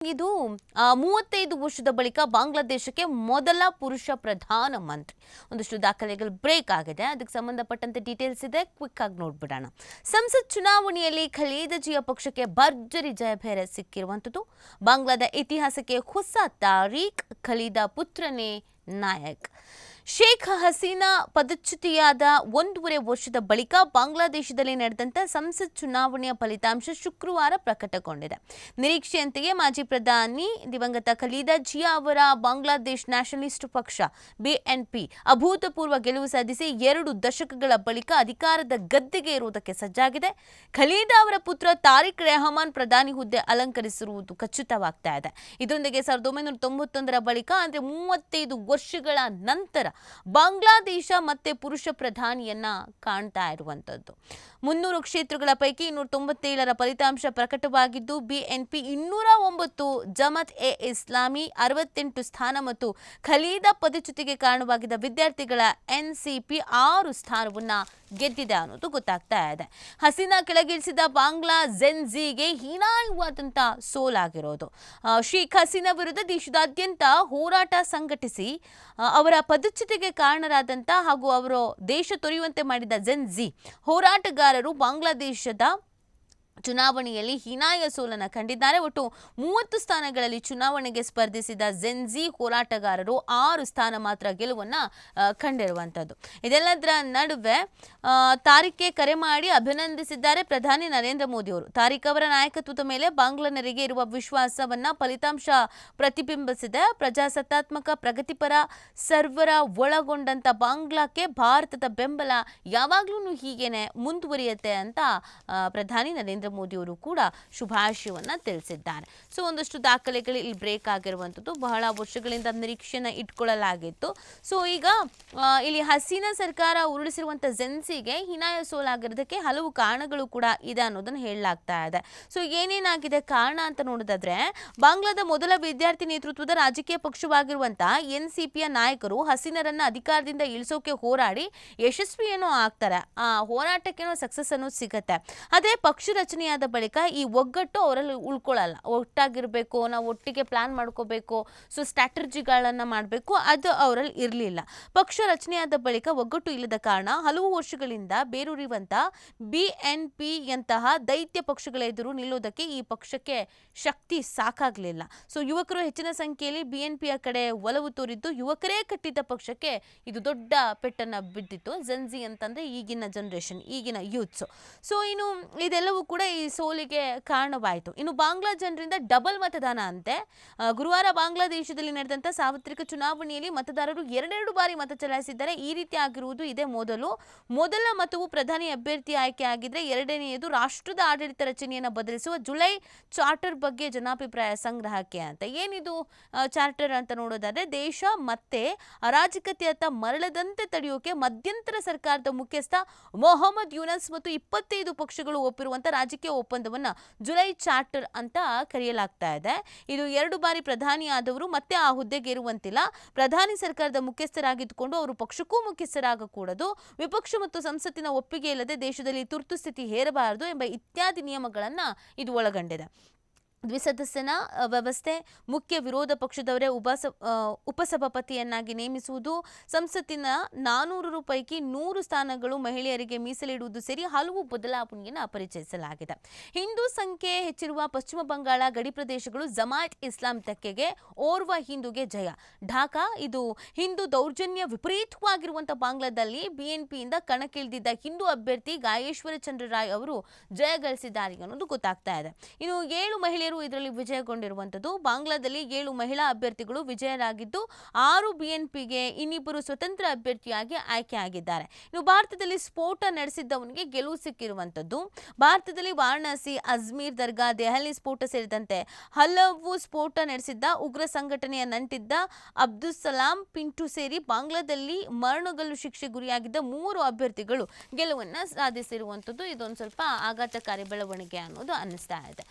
ಇದು 35 ವರ್ಷದ ಬಳಿಕ ಬಾಂಗ್ಲಾದೇಶಕ್ಕೆ ಮೊದಲ ಪುರುಷ ಪ್ರಧಾನಮಂತ್ರಿ. ಒಂದಷ್ಟು ದಾಖಲೆಗಳು ಬ್ರೇಕ್ ಆಗಿದೆ. ಅದಕ್ಕೆ ಸಂಬಂಧಪಟ್ಟಂತೆ ಡೀಟೇಲ್ಸ್ ಇದೆ, ಕ್ವಿಕ್ ಆಗಿ ನೋಡ್ಬಿಡೋಣ. ಸಂಸತ್ ಚುನಾವಣೆಯಲ್ಲಿ ಖಲೀದಾ ಜಿಯಾ ಪಕ್ಷಕ್ಕೆ ಭರ್ಜರಿ ಜಯಭೇರ ಸಿಕ್ಕಿರುವಂಥದ್ದು. ಬಾಂಗ್ಲಾದ ಇತಿಹಾಸಕ್ಕೆ ಹೊಸ ತಾರೀಖ್. ಖಲೀದಾ ಪುತ್ರನೇ ನಾಯಕ್. ಶೇಖ್ ಹಸೀನಾ ಪದಚ್ಯುತಿಯಾದ 1.5 ವರ್ಷದ ಬಳಿಕ ಬಾಂಗ್ಲಾದೇಶದಲ್ಲಿ ನಡೆದಂಥ ಸಂಸತ್ ಚುನಾವಣೆಯ ಫಲಿತಾಂಶ ಶುಕ್ರವಾರ ಪ್ರಕಟಗೊಂಡಿದೆ. ನಿರೀಕ್ಷೆಯಂತೆಯೇ ಮಾಜಿ ಪ್ರಧಾನಿ ದಿವಂಗತ ಖಲೀದಾ ಜಿಯಾ ಅವರ ಬಾಂಗ್ಲಾದೇಶ್ ನ್ಯಾಷನಲಿಸ್ಟ್ ಪಕ್ಷ BNP ಅಭೂತಪೂರ್ವ ಗೆಲುವು ಸಾಧಿಸಿ 2 ದಶಕಗಳ ಬಳಿಕ ಅಧಿಕಾರದ ಗದ್ದೆಗೆ ಏರುವುದಕ್ಕೆ ಸಜ್ಜಾಗಿದೆ. ಖಲೀದಾ ಅವರ ಪುತ್ರ ತಾರಿಕ್ ರೆಹಮಾನ್ ಪ್ರಧಾನಿ ಹುದ್ದೆ ಅಲಂಕರಿಸಿರುವುದು ಖಚಿತವಾಗ್ತಾ ಇದೆ. ಇದರೊಂದಿಗೆ 1991ರ ಬಳಿಕ ಅಂದರೆ 35 ವರ್ಷಗಳ ನಂತರ ಬಾಂಗ್ಲಾದೇಶ ಮತ್ತೆ ಪುರುಷ ಪ್ರಧಾನಿಯನ್ನ ಕಾಣ್ತಾ ಇರುವಂತದ್ದು. 300 ಕ್ಷೇತ್ರಗಳ ಪೈಕಿ 297ರ ಫಲಿತಾಂಶ ಪ್ರಕಟವಾಗಿದ್ದು BNP 209, ಜಮಾತ್ ಎ ಇಸ್ಲಾಮಿ 68 ಸ್ಥಾನ ಮತ್ತು ಖಲೀದಾ ಪದಚ್ಯುತಿಗೆ ಕಾರಣವಾಗಿದ್ದ ವಿದ್ಯಾರ್ಥಿಗಳ NCP 6 ಸ್ಥಾನವನ್ನ ಗೆದ್ದಿದೆ ಅನ್ನೋದು ಗೊತ್ತಾಗ್ತಾ ಇದೆ. ಹಸೀನಾ ಕೆಳಗಿಳಿಸಿದ ಬಾಂಗ್ಲಾ ಜೆನ್ಜಿಗೆ ಹೀನಾಯವಾದಂಥ ಸೋಲಾಗಿರೋದು. ಶೇಖ್ ಹಸೀನಾ ವಿರುದ್ಧ ದೇಶದಾದ್ಯಂತ ಹೋರಾಟ ಸಂಘಟಿಸಿ ಅವರ ಪದಚ್ಯುತಿಗೆ ಕಾರಣರಾದಂಥ ಹಾಗೂ ಅವರು ದೇಶ ತೊರೆಯುವಂತೆ ಮಾಡಿದ ಜೆನ್ಜಿ ಹೋರಾಟಗಾರರು ಬಾಂಗ್ಲಾದೇಶದ ಚುನಾವಣೆಯಲ್ಲಿ ಹೀನಾಯ ಸೋಲನ್ನು ಕಂಡಿದ್ದಾರೆ. ಒಟ್ಟು 30 ಸ್ಥಾನಗಳಲ್ಲಿ ಚುನಾವಣೆಗೆ ಸ್ಪರ್ಧಿಸಿದ ಜೆನ್ಜಿ ಹೋರಾಟಗಾರರು 6 ಸ್ಥಾನ ಮಾತ್ರ ಗೆಲುವನ್ನು ಕಂಡಿರುವಂಥದ್ದು. ಇದೆಲ್ಲದರ ನಡುವೆ ತಾರಿಕ್ಗೆ ಕರೆ ಮಾಡಿ ಅಭಿನಂದಿಸಿದ್ದಾರೆ ಪ್ರಧಾನಿ ನರೇಂದ್ರ ಮೋದಿ ಅವರು. ತಾರಿಕ್ ಅವರ ನಾಯಕತ್ವದ ಮೇಲೆ ಬಾಂಗ್ಲಾನರಿಗೆ ಇರುವ ವಿಶ್ವಾಸವನ್ನು ಫಲಿತಾಂಶ ಪ್ರತಿಬಿಂಬಿಸಿದೆ. ಪ್ರಜಾಸತ್ತಾತ್ಮಕ ಪ್ರಗತಿಪರ ಸರ್ವರ ಒಳಗೊಂಡಂಥ ಬಾಂಗ್ಲಾಕ್ಕೆ ಭಾರತದ ಬೆಂಬಲ ಯಾವಾಗಲೂ ಹೀಗೇನೆ ಮುಂದುವರಿಯುತ್ತೆ ಅಂತ ಪ್ರಧಾನಿ ನರೇಂದ್ರ ಮೋದಿ ಅವರು ಕೂಡ ಶುಭಾಶಯವನ್ನ ತಿಳಿಸಿದ್ದಾರೆ. ಸೊ ಒಂದಷ್ಟು ದಾಖಲೆಗಳು ಇಲ್ಲಿ ಬ್ರೇಕ್ ಆಗಿರುವಂಥದ್ದು. ಬಹಳ ವರ್ಷಗಳಿಂದ ನಿರೀಕ್ಷೆನ ಇಟ್ಕೊಳ್ಳಲಾಗಿತ್ತು. ಸೊ ಈಗ ಇಲ್ಲಿ ಹಸೀನಾ ಸರ್ಕಾರ ಉರುಳಿಸಿರುವಂಥ ಜೆನ್ಸಿಗೆ ಹೀನಾಯ ಸೋಲಾಗಿರೋದಕ್ಕೆ ಹಲವು ಕಾರಣಗಳು ಕೂಡ ಇದೆ ಅನ್ನೋದನ್ನು ಹೇಳಲಾಗ್ತಾ ಇದೆ. ಸೊ ಏನೇನಾಗಿದೆ ಕಾರಣ ಅಂತ ನೋಡೋದಾದ್ರೆ, ಬಾಂಗ್ಲಾದ ಮೊದಲ ವಿದ್ಯಾರ್ಥಿ ನೇತೃತ್ವದ ರಾಜಕೀಯ ಪಕ್ಷವಾಗಿರುವಂತಹ NCPಯ ನಾಯಕರು ಹಸೀನರನ್ನ ಅಧಿಕಾರದಿಂದ ಇಳಿಸೋಕೆ ಹೋರಾಡಿ ಯಶಸ್ವಿಯೇನೋ ಆಗ್ತಾರೆ. ಆ ಹೋರಾಟಕ್ಕೇನೋ ಸಕ್ಸಸ್ ಅನ್ನೋದು ಸಿಗತ್ತೆ. ಅದೇ ಪಕ್ಷ ರಚನೆಯಾದ ಬಳಿಕ ಈ ಒಗ್ಗಟ್ಟು ಅವರಲ್ಲಿ ಉಳ್ಕೊಳ್ಳಲ್ಲ. ಒಟ್ಟಾಗಿರಬೇಕು, ನಾವು ಒಟ್ಟಿಗೆ ಪ್ಲಾನ್ ಮಾಡ್ಕೋಬೇಕು, ಸೊ ಸ್ಟ್ರಾಟಜಿಗಳನ್ನು ಮಾಡಬೇಕು, ಅದು ಅವರಲ್ಲಿ ಇರಲಿಲ್ಲ. ಪಕ್ಷ ರಚನೆಯಾದ ಬಳಿಕ ಒಗ್ಗಟ್ಟು ಇಲ್ಲದ ಕಾರಣ ಹಲವು ವರ್ಷಗಳಿಂದ ಬೇರೂರಿರುವಂಥ BNP ಯಂತಹ ದೈತ್ಯ ಪಕ್ಷಗಳ ಎದುರು ನಿಲ್ಲೋದಕ್ಕೆ ಈ ಪಕ್ಷಕ್ಕೆ ಶಕ್ತಿ ಸಾಕಾಗಲಿಲ್ಲ. ಸೊ ಯುವಕರು ಹೆಚ್ಚಿನ ಸಂಖ್ಯೆಯಲ್ಲಿ BNPಯ ಕಡೆ ಒಲವು ತೋರಿದ್ದು ಯುವಕರೇ ಕಟ್ಟಿದ್ದ ಪಕ್ಷಕ್ಕೆ ಇದು ದೊಡ್ಡ ಪೆಟ್ಟನ್ನು ಬಿದ್ದಿತ್ತು. ಜೆನ್ಜಿ ಅಂತಂದರೆ ಈಗಿನ ಜನರೇಷನ್, ಈಗಿನ ಯೂತ್ಸು. ಸೊ ಇನ್ನು ಇದೆಲ್ಲವೂ ಕೂಡ ಈ ಸೋಲಿಗೆ ಕಾರಣವಾಯಿತು. ಇನ್ನು ಬಾಂಗ್ಲಾ ಜನರಿಂದ ಡಬಲ್ ಮತದಾನ ಅಂತೆ. ಗುರುವಾರ ಬಾಂಗ್ಲಾದೇಶದಲ್ಲಿ ನಡೆದಂಥ ಸಾರ್ವತ್ರಿಕ ಚುನಾವಣೆಯಲ್ಲಿ ಮತದಾರರು 2 ಬಾರಿ ಮತ ಚಲಾಯಿಸಿದ್ದಾರೆ. ಈ ರೀತಿ ಆಗಿರುವುದು ಇದೇ ಮೊದಲ ಮತವು ಪ್ರಧಾನಿ ಅಭ್ಯರ್ಥಿ ಆಯ್ಕೆ ಆಗಿದ್ರೆ, ಎರಡನೆಯದು ರಾಷ್ಟ್ರದ ಆಡಳಿತ ರಚನೆಯನ್ನು ಬದಲಿಸುವ ಜುಲೈ ಚಾರ್ಟರ್ ಬಗ್ಗೆ ಜನಾಭಿಪ್ರಾಯ ಸಂಗ್ರಹಕ್ಕೆ ಅಂತ. ಏನಿದು ಚಾರ್ಟರ್ ಅಂತ ನೋಡೋದಾದ್ರೆ, ದೇಶ ಮತ್ತೆ ಅರಾಜಕತೆಯತ್ತ ಮರಳದಂತೆ ತಡೆಯೋಕೆ ಮಧ್ಯಂತರ ಸರ್ಕಾರದ ಮುಖ್ಯಸ್ಥ ಮೊಹಮ್ಮದ್ ಯೂನಸ್ ಮತ್ತು 25 ಪಕ್ಷಗಳು ಒಪ್ಪಿರುವಂಥ ರಾಜಕೀಯ ಒಪ್ಪಂದವನ್ನು ಜುಲೈ ಚಾರ್ಟರ್ ಅಂತ ಕರೆಯಲಾಗ್ತಾ ಇದೆ. ಇದು 2 ಬಾರಿ ಪ್ರಧಾನಿ ಆದವರು ಮತ್ತೆ ಆ ಹುದ್ದೆಗೆ ಇರುವಂತಿಲ್ಲ. ಪ್ರಧಾನಿ ಸರ್ಕಾರದ ಮುಖ್ಯಸ್ಥರಾಗಿದ್ದುಕೊಂಡು ಅವರು ಪಕ್ಷಕ್ಕೂ ಮುಖ್ಯಸ್ಥರಾಗಕೂಡದು. ವಿಪಕ್ಷ ಮತ್ತು ಸಂಸತ್ತಿನ ಒಪ್ಪಿಗೆ ಇಲ್ಲದೆ ದೇಶದಲ್ಲಿ ತುರ್ತು ಸ್ಥಿತಿ ಹೇರಬಾರದು ಎಂಬ ಇತ್ಯಾದಿ ನಿಯಮಗಳನ್ನು ಇದು ಒಳಗೊಂಡಿದೆ. ದ್ವಿಸದಸ್ಯನ ವ್ಯವಸ್ಥೆ, ಮುಖ್ಯ ವಿರೋಧ ಪಕ್ಷದವರೇ ಉಪಸಭಾಪತಿಯನ್ನಾಗಿ ನೇಮಿಸುವುದು, ಸಂಸತ್ತಿನ 400 ಪೈಕಿ 100 ಸ್ಥಾನಗಳು ಮಹಿಳೆಯರಿಗೆ ಮೀಸಲಿಡುವುದು ಸೇರಿ ಹಲವು ಬದಲಾವಣೆಯನ್ನು ಪರಿಚಯಿಸಲಾಗಿದೆ. ಹಿಂದೂ ಸಂಖ್ಯೆ ಹೆಚ್ಚಿರುವ ಪಶ್ಚಿಮ ಬಂಗಾಳ ಗಡಿ ಪ್ರದೇಶಗಳು ಜಮಾತ್ ಇಸ್ಲಾಂ ತೆಕ್ಕೆಗೆ ಓರ್ವ ಹಿಂದೂಗೆ ಜಯ. ಢಾಕಾ, ಇದು ಹಿಂದೂ ದೌರ್ಜನ್ಯ ವಿಪರೀತವಾಗಿರುವಂಥ ಬಾಂಗ್ಲಾದಲ್ಲಿ BNPಯಿಂದ ಕಣಕ್ಕಿಳಿದಿದ್ದ ಹಿಂದೂ ಅಭ್ಯರ್ಥಿ ಗಾಯೇಶ್ವರ ಚಂದ್ರ ರಾಯ್ ಅವರು ಜಯಗಳಿಸಿದ್ದಾರೆ ಅನ್ನೋದು ಗೊತ್ತಾಗ್ತಾ ಇದೆ. ಇನ್ನು 7 ಮಹಿಳೆಯರು ಇದರಲ್ಲಿ ವಿಜಯಗೊಂಡಿರುವಂಥದ್ದು. ಬಾಂಗ್ಲಾದಲ್ಲಿ 7 ಮಹಿಳಾ ಅಭ್ಯರ್ಥಿಗಳು ವಿಜಯರಾಗಿದ್ದು 6 BNPಗೆ ಇನ್ನಿಬ್ಬರು ಸ್ವತಂತ್ರ ಅಭ್ಯರ್ಥಿಯಾಗಿ ಆಯ್ಕೆಯಾಗಿದ್ದಾರೆ. ಇನ್ನು ಭಾರತದಲ್ಲಿ ಸ್ಫೋಟ ನಡೆಸಿದ್ದವನಿಗೆ ಗೆಲುವು ಸಿಕ್ಕಿರುವಂಥದ್ದು. ಭಾರತದಲ್ಲಿ ವಾರಣಾಸಿ, ಅಜ್ಮೀರ್ ದರ್ಗಾ, ದೆಹಲಿ ಸ್ಫೋಟ ಸೇರಿದಂತೆ ಹಲವು ಸ್ಫೋಟ ನಡೆಸಿದ್ದ ಉಗ್ರ ಸಂಘಟನೆಯ ನಂಟಿದ್ದ ಅಬ್ದುಸಲಾಂ ಪಿಂಟು ಸೇರಿ ಬಾಂಗ್ಲಾದಲ್ಲಿ ಮರಣಗಲ್ಲು ಶಿಕ್ಷೆ ಗುರಿಯಾಗಿದ್ದ 3 ಅಭ್ಯರ್ಥಿಗಳು ಗೆಲುವನ್ನು ಸಾಧಿಸಿರುವಂಥದ್ದು. ಇದೊಂದು ಸ್ವಲ್ಪ ಆಘಾತಕಾರಿ ಬೆಳವಣಿಗೆ ಅನ್ನೋದು ಅನ್ನಿಸ್ತಾ ಇದೆ.